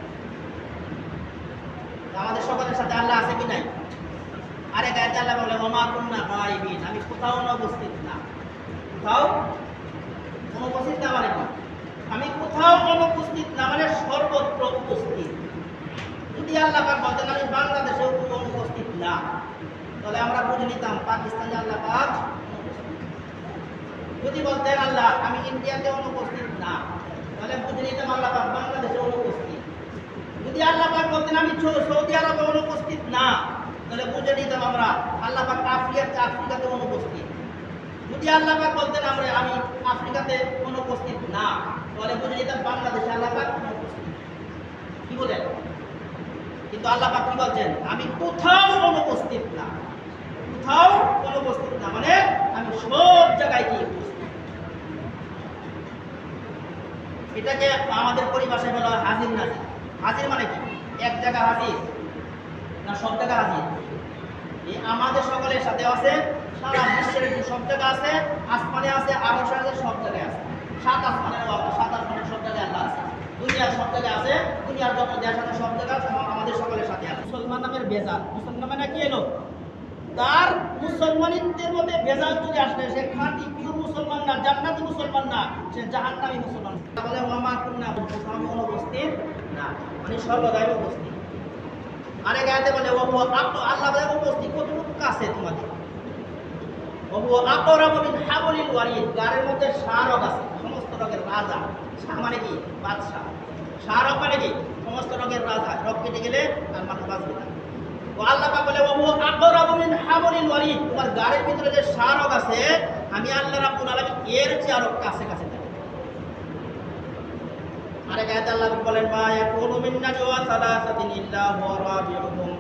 আমাদের সকলের সাথে আল্লাহ আছে কি নাই? আরেক আয়াতে আল্লাহ বলে ওমা কুন্না গায়বিন, আমি কোথাও অনুপস্থিত না। কোথাও অনুপস্থিত না মানে কি? আমি কোথাও অনুপস্থিত না মানে সর্বত্র উপস্থিত। যদি আল্লাহ পাক বলতেন আমি বাংলাদেশে অনুপস্থিত না, তাহলে আমরা বুঝে নিতাম পাকিস্তানে আল্লাহ পাক অনুপস্থিত। যদি বলতেন আল্লাহ আমি ইন্ডিয়াতে অনুপস্থিত না, তাহলে বুঝে নিতাম আল্লাহ পাক বাংলাদেশে অনুপস্থিত। যদি আল্লাহ পাক বলতেন আমি সৌদি আরবে অনুপস্থিত না, তাহলে বুঝে নিতাম আমরা আল্লাহ পাক আফ্রিকাতে অনুপস্থিত। যদি আল্লাহ পাক বলতেন আমি আফ্রিকাতে অনুপস্থিত না, তাহলে বুঝে নিতাম বাংলাদেশে আল্লাহ পাক অনুপস্থিত। কি বলেন? কিন্তু আল্লাহ পাক কি বলছেন? আমি কোথাও অনুপস্থিত না, কোথাও অনুপস্থিত না মানে আমি সব জায়গায় গিয়ে উপস্থিত। এটাকে আমাদের পরিভাষায় বলা হয় হাজির নাজির। হাজির মানে কি? এক জায়গা হাজির না সব জায়গা হাজির? এই আমাদের সকলের সাথে আছে, সারা বিশ্বের সব জায়গা আছে, আসমানে আছে, আরশে আছে, সব জায়গায় আছে। 7 আসমানের সব জায়গায় আল্লাহ আছে, দুনিয়ার সব জায়গায় আছে, দুনিয়ার যত দেশ আছে সব জায়গায় আমাদের সকলের সাথে আছে। মুসলমান নামের বেজাল, মুসলমান মানে কি এলো? তার মুসলমানিত্বের মধ্যে বেজাল যদি আসলে সে খাঁটি পিওর মুসলমান না, জান্নাতি মুসলমান না, সে জাহান্নামী মুসলমান। তাহলে ওমা কুন্না আমি অনুপস্থিত না মানে সর্বদাই উপস্থিত। আরেক আয়াতে বলে আল্লাহ বলে উপস্থিত কতটুকু কাছে তোমাদের। আকরাবু মিন হাবলিল ওয়ারিদ, গারের মধ্যে শাহরগ আছে, সমস্ত রোগের রাজা। শাহ মানে কি? বাদশাহ। শাহরগ মানে কি? সমস্ত রোগের রাজা। রোগ কেটে গেলে আর মানুষ বাঁচবে না। ও আল্লাহ পাক বলে আকরাবু মিন হাবলিল ওয়ারিদ, তোমার গারের ভিতরে যে শাহরগ আছে আমি আল্লাহ রাব্বুল আলামিন এর চেয়ে আরো কাছে কাছে থাকি। আরেক আয়াতে আল্লাহ বলেন মা ইয়াকুনু মিন নাজওয়া সালাসাতিন ইল্লা হুয়া রাবিউহুম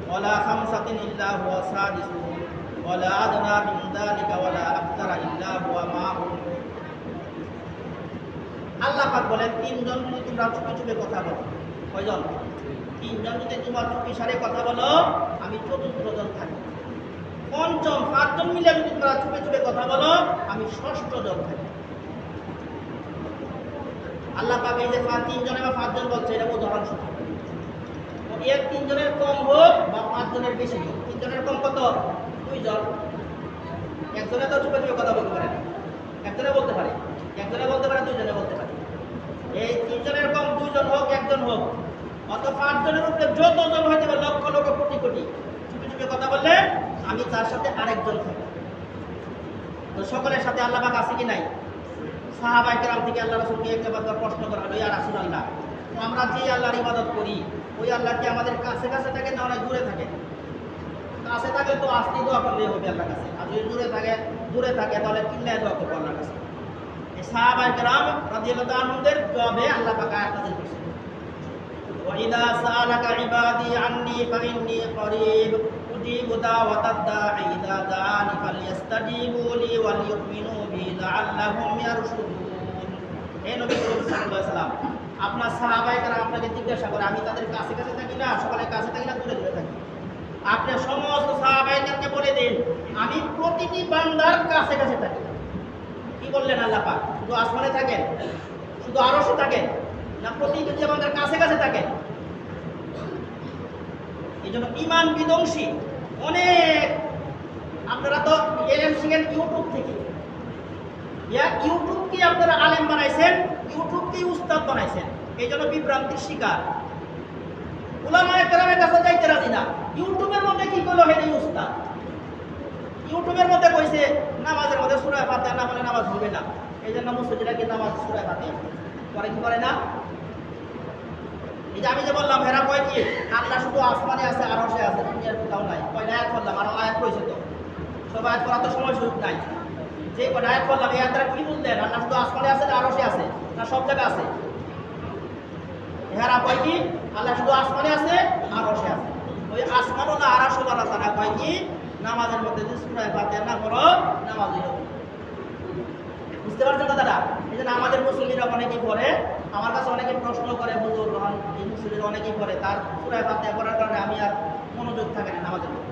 ওয়ালা খামসাতিন ইল্লা হুয়া সাদিসুহুম ওয়ালা আদনা মিন যালিকা ওয়ালা আকতারা ইল্লা হুয়া মাহুম। আল্লাহ পাক বলেন 3 জন যদি তোমরা চুপে চুপে কথা বলো, কয়জন? 3 জন যদি তোমরা চুপি সারে কথা বলো আমি 4th জন থাকি। 5জন 5 জন মিলে যদি তোমরা চুপে চুপে কথা বলো আমি 6ষ্ঠ জন থাকি। আল্লাহ পাক এই যে 3 জন বা 5 জন বলছে এটা উদাহরণস্বরূপ। এর 3 জনের কম হোক বা 5 জনের বেশি হোক, 3 জনের কম কত? 2 জন। একজনে তো চুপে চুপে কথা বলতে পারে না, একজনে বলতে পারে, একজনে বলতে পারে, 2 জনে বলতে পারে। এই 3 জনের কম 2 জন হোক 1 জন হোক, অত 5 জনের উপরে যতজন হইতে পারে লক্ষ লক্ষ কোটি কোটি চুপে চুপে কথা বললে আমি তার সাথে আরেকজন থাকি। তো সকলের সাথে আল্লাহ পাক আছে কি নাই? সাহাবায়ে কেরাম থেকে আল্লাহ রাসূলকে একবার প্রশ্ন করা হলো, ইয়া রাসূলুল্লাহ আমরা যে আল্লাহর ইবাদত করি ওই আল্লাহ কি আমাদের কাছে কাছে থাকে না অনেক দূরে থাকে? কাছে থাকে তো আসতে দোয়া করলে হবে আল্লাহর কাছে, আর যদি দূরে থাকে তাহলে কিল্লায় দোয়া করবো আল্লাহর কাছে। এই সাহাবায়ে কেরাম রাদিয়াল্লাহু আনহুদের জবাবে আল্লাহ পাক আয়াত নাযিল করেছেন ওয়া ইযা সাআলাকা ইবাদি আন্নী ফাইন্নী করিব فليجيبوا دعوة الداعي إذا دعان فليستجيبوا لي وليؤمنوا بي لعلهم يرشدون। এই নবী সাল্লাল্লাহু আলাইহি ওয়াসাল্লাম আপনার সাহাবায়ে কেরাম আপনাকে জিজ্ঞাসা করে, আমি তাদের কাছে কাছে থাকি না, সকলের কাছে থাকি না, দূরে দূরে থাকি? আপনি সমস্ত সাহাবায়ে কেরামকে বলে দিন, আমি প্রতিটি বান্দার কাছে কাছে থাকি। কি বললেন আল্লাহ পাক? শুধু আসমানে থাকেন, শুধু আরশে থাকেন, না প্রতিটি বান্দার কাছে কাছে থাকেন? এই জন্য ইমান বিধ্বংসী অনেক, আপনারা তো এলএম শিখেন ইউটিউব থেকে, ইউটিউবকে আপনারা আলেম বানাইছেন, ইউটিউবকে উস্তাদ বানাইছেন, এই জন্য বিভ্রান্তির শিকার। উলামায়ে কেরামের কাছে যাইতে রাজি না। ইউটিউবের মধ্যে কি করলো হেডি উস্তাদ? ইউটিউবের মধ্যে কইছে নামাজের মধ্যে সূরা ফাতিহা না পড়লে নামাজ হবে না, এই জন্য মুসল্লিরা কি নামাজ সূরা ফাতিহা করে কি করে না? এই যে আমি যে বললাম হেরা কয় কি আল্লাহ শুধু আসমানে আছে, আরশে আছে, দুনিয়ার কোথাও নাই। কয় আয়াত বললাম, আর আয়াত কইছে তো, সব আয়াত করা তো সময় সুযোগ নাই। যে কয় আয়াত বললাম, এই আয়াতটা কি বলতেন? আল্লাহ শুধু আসমানে আছে না আরশে আছে, না সব জায়গায় আছে? হেরা কয় কি আল্লাহ শুধু আসমানে আছে, আরশে আছে। ওই আসমানও না আরশও না, তারা কয় কি নামাজের মধ্যে যদি সূরা ফাতিহা না পড়ো নামাজই হবে। বুঝতে পারছেন কথাটা? এই জন্য আমাদের মুসল্লিরা অনেকেই পড়ে, আমার কাছে অনেকে প্রশ্ন করে, হুজুর এই মুসল্লিরা অনেকেই পড়ে, তার সূরা ফাতিহা পড়ার কারণে আমি আর মনোযোগ থাকে না নামাজের মধ্যে।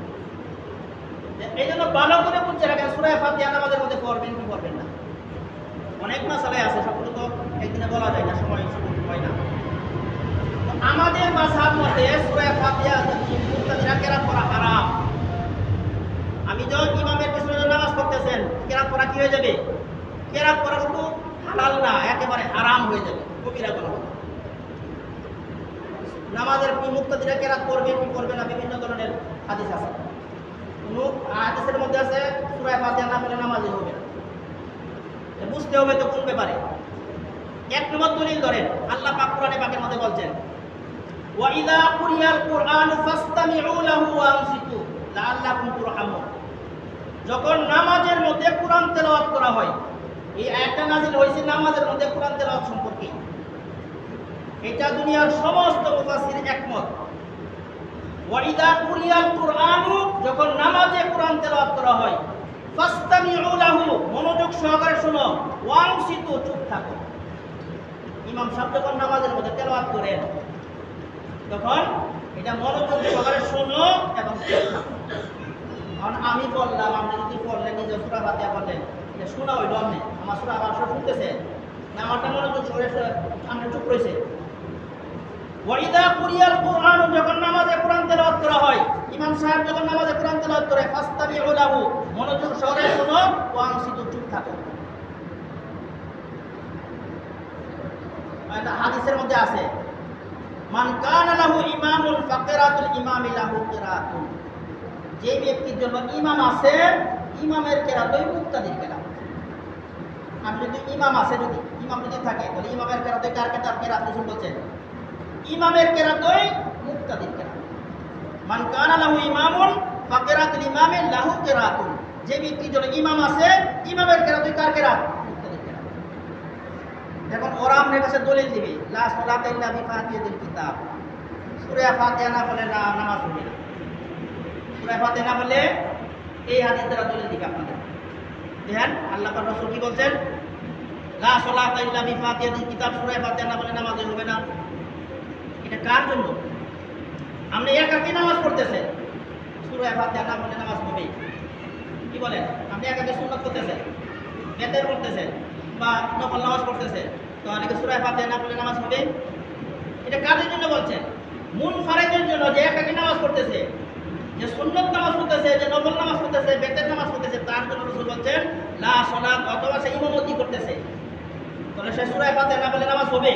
এই জন্য ভালো করে বুঝতে রাখেন সূরা ফাতিহা নামাজের মধ্যে পড়বেন কি পড়বেন না। অনেক মাসালাই আছে, সবগুলো তো একদিনে বলা যায় না, সময় সুযোগ হয় না। আমাদের মাযহাব মতে সূরা ফাতিহা মুক্তাদিরা কেরাত পড়া হারাম। আমি যখন ইমামের পিছনে নামাজ পড়তেছেন, কেরাত পড়া কি হয়ে যাবে? কেরাত পড়া শুধু হালাল না, একেবারে হারাম হয়ে যাবে, কবিরা গুনাহ। নামাজের মুক্তাদিরা কেরাত করবে কি করবে না, বিভিন্ন ধরনের হাদিস আছে। কোন হাদিসের মধ্যে আছে সূরা ফাতিহা না পড়লে নামাজই হবে না। বুঝতে হবে তো কোন ব্যাপারে। এক নম্বর দলিল ধরেন, আল্লাহ পাক কোরআনে পাকের মধ্যে বলছেন, ওয়া ইযা কুরিয়াল কুরআনু ফাসতামিউ লাহু ওয়া আনসিতু লাআল্লাকুম তুরহামুন। যখন নামাজের মধ্যে কোরআন তেলাওয়াত করা হয়, এই আয়াতটা নাযিল হয়েছে নামাজের মধ্যে কোরআন তেলাওয়াত সম্পর্কে। এটা দুনিয়ার সমস্ত মুফাসসির একমত। ওয়া ইযা কুরিয়াল কুরআনু, যখন নামাজে কোরআন তেলাওয়াত করা হয়, ফাসতামিউ লাহু, মনোযোগ সহকারে শোনো, ওয়া আনসিতু, চুপ থাকো। ইমাম সাহেব যখন নামাজের মধ্যে তেলাওয়াত করেন, তখন এটা মনোযোগ সহকারে শোনো এবং চুপ থাকো। কারণ আমি বললাম, আপনি যদি পড়লেন, নিজে সূরা ফাতিহা পড়লেন, এটা শোনা হইল, আপনি আমার সূরা আবার শুনতেছে না, আমারটা মনোযোগ সহকারে আপনি চুপ রয়েছে। ওয়া ইযা কুরিয়াল কুরআন, যখন নামাজে কোরআন তেলাওয়াত করা হয়, ইমাম সাহেব যখন নামাজে কোরআন তেলাওয়াত করে, ফাসতামিউ লাহু, মনোযোগ সহকারে শোনো, ওয়া আনসিতু, চুপ থাকো। এটা হাদিসের মধ্যে আছে, মান কানা লাহু ইমামুন ফাকিরাতুল ইমামি লাহু কিরাতুন। যে ব্যক্তির জন্য ইমাম আছে, ইমামের কেরাতই মুক্তাদির কেরাত। আমি যদি ইমাম আছে, যদি ইমাম যদি থাকে, তাহলে ইমামের কেরাতই কার কেরাত? কেরাত রাসূল বলেন ইমামের কেরাতই মুক্তাদির কেরাত। মান কানা লাহু ইমামুন ফাকিরাতুল ইমামি লাহু কিরাতুন। যে ব্যক্তির জন্য ইমাম আছে, ইমামের কেরাতই কার কেরাত? মুক্তাদির কেরাত। এখন ওরা আপনার কাছে দলিল দিবে, লা সালাতা ইল্লা বিফাতিহাতিল কিতাব, সূরা ফাতিহা না পড়লে নামাজ হবে না। সূরা ফাতিহা না পড়লে এই হাদিস দ্বারা দলিল দিবে আপনাদের। দেখেন আল্লাহ পাক রাসূল কি বলছেন, লা সালাতা ইল্লা বিফাতিহাতিল কিতাব, সূরা ফাতিহা না পড়লে নামাজ হবে না। এটা কার জন্য? আপনি একাকী নামাজ পড়তেছেন, সূরা ফাতিহা না পড়লে নামাজ হবে? কি বলেন? আপনি একাকী সুন্নাত করতেছেন, বেতের পড়তেছেন বা নফল নামাজ পড়তেছেন, তাহলে কি সূরা ফাতিহা না পড়লে নামাজ হবে? এটা কাদের জন্য বলছেন? মুনফারিদের জন্য, যে একাকী নামাজ পড়তেছে, যে সুন্নত নামাজ পড়তেছে, যে নফল নামাজ পড়তেছে, বেতের নামাজ পড়তেছে, তার জন্য রাসূল বলছেন লা সালাত, অথবা সে ইমামতি করতেছে, তাহলে সে সূরা ফাতিহা না পড়লে নামাজ হবে?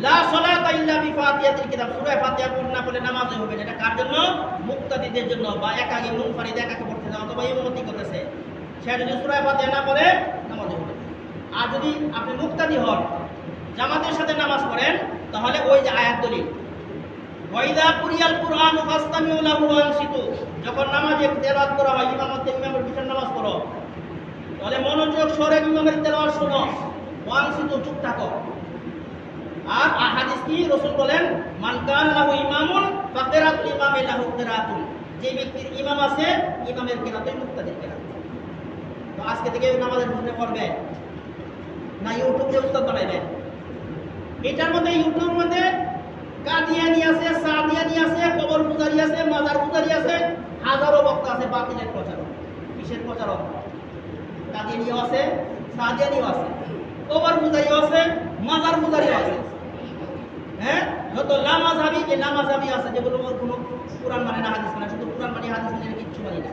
লা সালাতা ইল্লা বিফাতিহাতিল কিতাব, সূরা ফাতিহা না পড়লে নামাজ হবে না। এটা কার জন্য? মুক্তাদিদের জন্য, বা একাকী মুনফারিদ একাকী পড়তেছে অথবা ইমামতি করতেছে, সে যদি সূরা ফাতিহা না পড়ে নামাজ হবে। আর যদি আপনি মুক্তাদি হন, জামাতের সাথে নামাজ পড়েন, তাহলে ওই যে আয়াত দলিল, ওয়া ইযা কুরিয়াল কুরআনু ফাসতামিউ লাহু ওয়া আনসিতু, যখন নামাজে তেলাওয়াত করা হয়, ইমামের পিছনে নামাজ পড়ো, তাহলে মনোযোগ সহকারে ইমামের তেলাওয়াত শোনো, ওয়া আনসিতু, চুপ থাকো। আর হাদিস কি রাসূল বলেন, মান কানা লাহু ইমামুন ফাকিরাতুল ইমামি লাহু কিরাতুন। যে ব্যক্তির ইমাম আছে ইমামের কেরাতই মুক্তাদির কেরাত। তো আজকে থেকে নামাজের মধ্যে পড়বেন না ইউটিউবে উস্তাদ বানাইবেন? এটার মধ্যে ইউটিউবের মধ্যে কাদিয়ানি আছে, সাদিয়ানি আছে, কবর পূজারি আছে, মাজার পূজারি আছে, হাজারো বক্তা আছে বাতিলের প্রচারক। কিসের প্রচারক? কাদিয়ানিও আছে, সাদিয়ানিও আছে, কবর পূজারিও আছে, মাজার পূজারিও আছে। হ্যাঁ, যত লামাযাবি এই লামাযাবি আছে যেগুলো কোনো কোরআন মানে না হাদিস মানে, শুধু কোরআন মানে হাদিস মানে কিচ্ছু মানে না।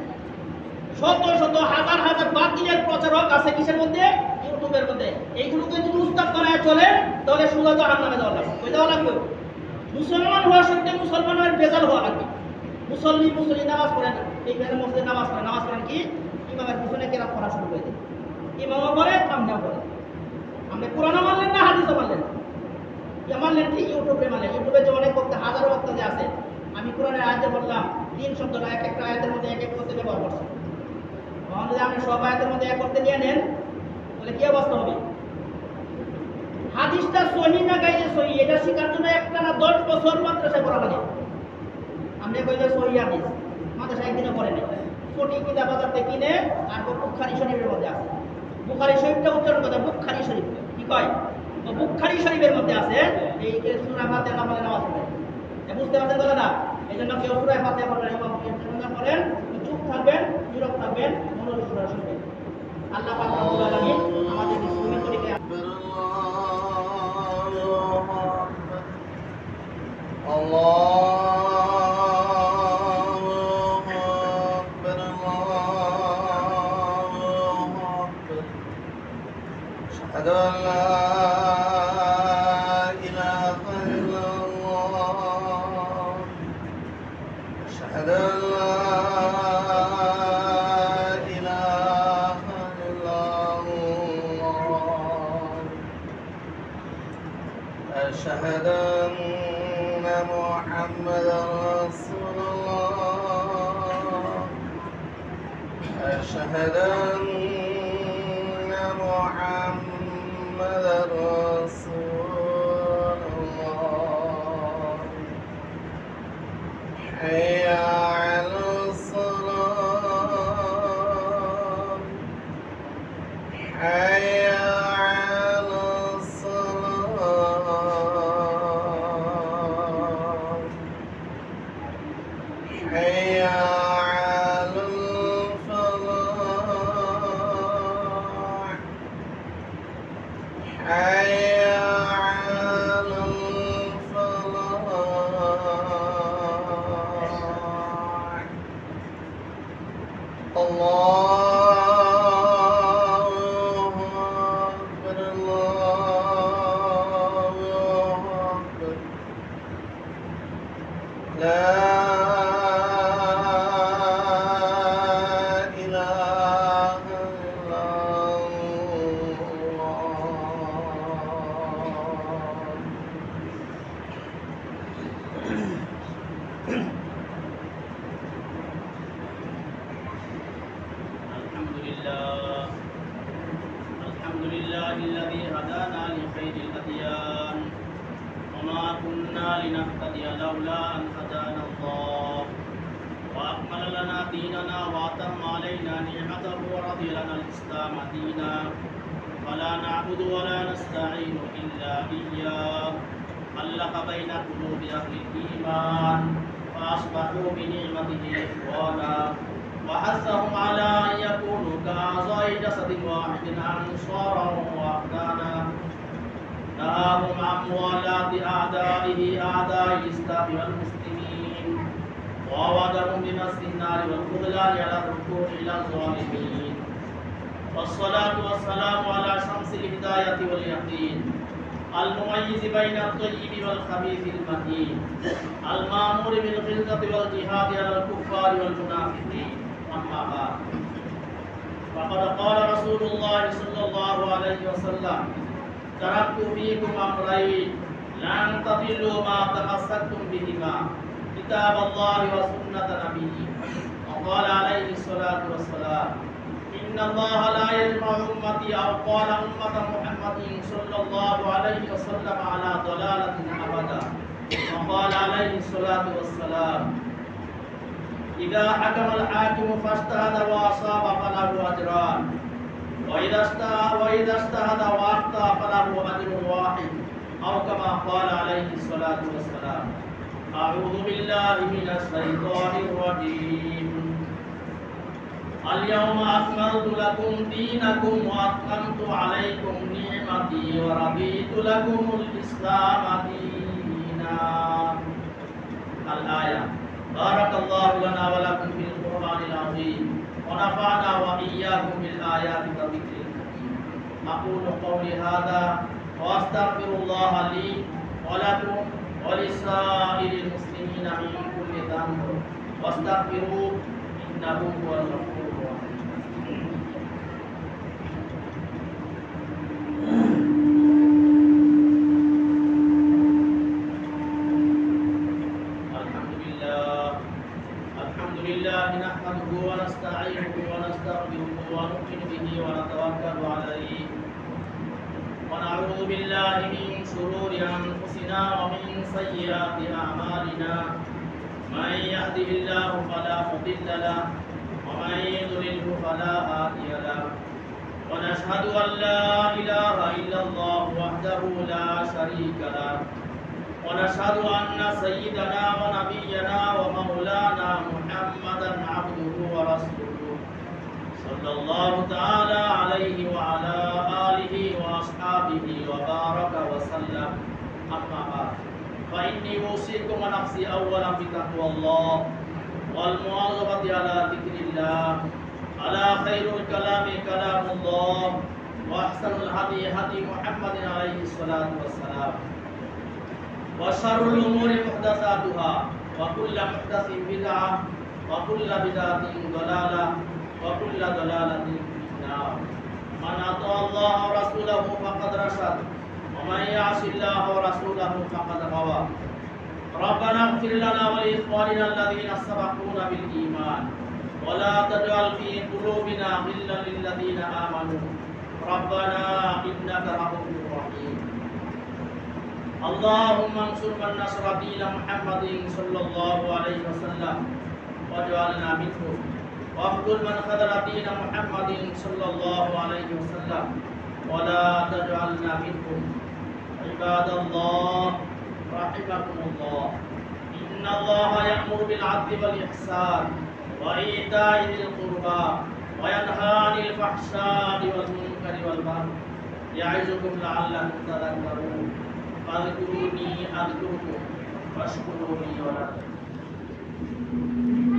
শত শত হাজার হাজার বাতিলের প্রচারক আছে কিসের মধ্যে? ইউটিউবের মধ্যে। এইগুলোকে যদি উস্তাদ বানায় চলে তাহলে সোজা জাহান্নামে যাওয়া লাগবে। কই যাওয়া লাগবে? মুসলমান হওয়া সত্ত্বে মুসলমানের বেজাল হওয়া লাগবে। মুসল্লি নামাজ পড়েন, এই মসজিদে নামাজ পড়েন কি ইমামের পিছনে কেরাত পড়া শুরু করে দেন। ইমামও পড়ে, সামনেও পড়ে। আপনি কোরআনও মানলেন না, হাদিসও মানলেন না। মানলেন ঠিক ইউটিউবে মানলেন। ইউটিউবে যে অনেক বক্তা, হাজারো বক্তা যে আছে, আমি কোরআনের আয়াতে বললাম 3 শব্দটা এক একটা আয়াতের মধ্যে এক এক করতে ব্যবহার করছি। তখন যদি আপনি সব আয়াতের মধ্যে এক করতে নিয়ে নেন তাহলে কি অবস্থা হবে? হাদিসটা সহি না গাইলে সহি, এটা শেখার জন্য একটা না 10 বছর মাদ্রাসায় পড়া লাগে। আপনি কইলে সহি হাদিস মাদ্রাসায় একদিনে পড়ে নেই, কোটি কিতাব বাজার থেকে কিনে আর বুখারী শরীফের মধ্যে আছে। বুখারী শরীফটা উচ্চারণ করে বুখারী শরীফ, কি কয়? তো বুখারী শরীফের মধ্যে আছে এই সূরা ফাতিহা নামাজে নামাজ পড়ে। বুঝতে পারছেন কথা না? এই জন্য কেউ সূরা ফাতিহা পড়েন এবং পড়েন, চুপ থাকবেন, নীরব থাকবেন, মনোযোগ সূরা শুনবেন। আল্লাহ পাক রব্বুল আলামিন আমাদের মুসলিম তরিকে أشهد أن محمدا رسول الله أشهد أن محمدا رسول الله حي على الصلاة حي حي على الفلاح حي على الفلاح الله أكبر الله أكبر لا الحمد لله الذي هدانا لخير الأديان وما كنا لنهتدي لولا أن هدانا الله وأكمل لنا ديننا وأتم علينا نعمته ورضي لنا الإسلام دينا ولا نعبد ولا نستعين إلا إياه ألف بين قلوب أهل الإيمان فأصبحوا بنعمته إخوانا وحثهم على أن يكونوا كأعضاء جسد واحد أنصارا وأحدانا نهاهم عن موالاة أعدائه أعداء الإسلام والمسلمين وأوعدهم بمس النار والخذلان على الركوع إلى الظالمين والصلاة والسلام على شمس الهداية واليقين المميز بين الطيب والخبيث المتين المأمور بالغلظة والجهاد على الكفار والمنافقين أما بعد فقد قال رسول الله صلى الله عليه وسلم تركت فيكم أمرين لن تضلوا ما تمسكتم بهما كتاب الله وسنة نبيه وقال عليه الصلاة والسلام إن الله لا يجمع أمتي أو قال أمة محمد صلى الله عليه وسلم على ضلالة أبدا وقال عليه الصلاة والسلام إذا حكم الحاكم فاجتهد وأصاب فله أجران وإذا اجتهد وأخطأ فله أجر واحد أو كما قال عليه الصلاة والسلام. أعوذ بالله من الشيطان الرجيم. اليوم أكملت لكم دينكم وأتممت عليكم نعمتي ورضيت لكم الإسلام دينا. الآية. بارك الله لنا ولكم في القرآن العظيم ونفعنا وإياكم بالآيات والذكر الحكيم. أقول قولي هذا وأستغفر الله لي ولكم ولسائر المسلمين من كل ذنب واستغفروه إنه هو الغفور الرحيم. الحمد لله نحمده ونستعينه ونستغفره ونؤمن به ونتوكل عليه ونعوذ بالله من شرور أنفسنا ومن سيئات أعمالنا. من يهده الله فلا مضل له ومن يضلله فلا هادي له. ونشهد أن لا إله إلا الله وحده لا شريك له. ونشهد أن سيدنا ونبينا ومولانا محمدا عبده ورسوله صلى الله تعالى عليه وعلى آله وأصحابه وبارك وسلم. أما بعد فإني أوصيكم ونفسي أولا بتقوى الله والمواظبة على ذكر الله. على خير الكلام كلام الله وأحسن الهدي هدي محمد عليه الصلاة والسلام. وشر الأمور محدثاتها وكل محدث بدعة وكل بدعة ضلالة وكل ضلالة في النار. من أطاع الله ورسوله فقد رشد ومن يعص الله ورسوله فقد غوى. ربنا اغفر لنا ولإخواننا الذين سبقونا بالإيمان ولا تجعل في قلوبنا غلا للذين آمنوا ربنا إنك رؤوف رحيم. اللهم انصر من نصر دين محمد صلى الله عليه وسلم واجعلنا منهم واخذل من خذل دين محمد صلى الله عليه وسلم ولا تجعلنا منهم. عباد الله رحمكم الله. إن الله يأمر بالعدل والإحسان وإيتاء ذي القربى وينهى عن الفحشاء والمنكر والبغي يعظكم لعلكم تذكرون. فاذكروني أذكركم واشكروا لي ولا تكفرون.